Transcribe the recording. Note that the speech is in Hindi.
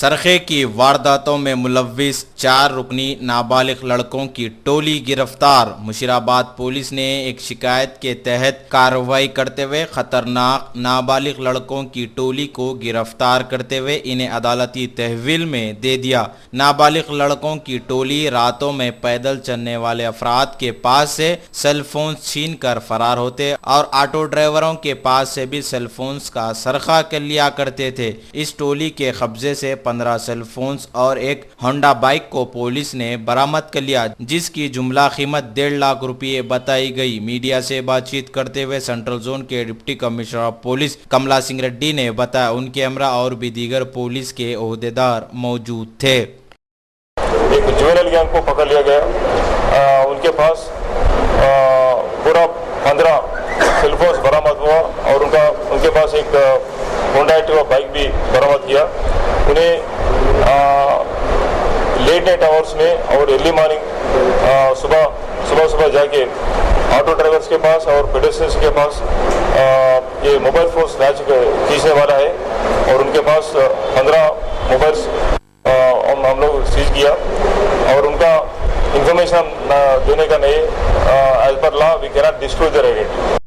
सरखे की वारदातों में मुलव्विस 4 रुकनी नाबालिग लड़कों की टोली गिरफ्तार। मुशीराबाद पुलिस ने एक शिकायत के तहत कार्रवाई करते हुए खतरनाक नाबालिग लड़कों की टोली को गिरफ्तार करते हुए इन्हें अदालती तहवील में दे दिया। नाबालिग लड़कों की टोली रातों में पैदल चलने वाले अफराद के पास से सेलफोन छीन कर फरार होते और ऑटो ड्राइवरों के पास से भी सेलफोन्स का सरखा कर लिया करते थे। इस टोली के कब्जे से 15 सेलफोन्स और एक होंडा बाइक को पुलिस ने बरामद कर लिया, जिसकी जुमला कीमत 1.5 लाख रुपये बताई गई। मीडिया से बातचीत करते हुए सेंट्रल जोन के डिप्टी कमिश्नर ऑफ पुलिस कमला सिंह रेड्डी ने बताया उनके हमरा और भी दीगर पुलिस के ओहदेदार मौजूद थे। एक जुवेनल गैंग को पकड़ लिया गया। उनके पास पूरा 15 सेलफोन्स बरामद हुआ और उनके पास एक होंडा एक्टिवा बाइक भी बरामद किया। उन्हें लेट नाइट आवर्स में और अर्ली मॉर्निंग सुबह जाके ऑटो ड्राइवर्स के पास और पेडेस्ट्रियंस के पास ये मोबाइल फोन स्नैच खींचने वाला है और उनके पास 15 मोबाइल्स हम लोग सीज किया और उनका इंफॉर्मेशन देने का नहीं, as per law we cannot disclose the identity.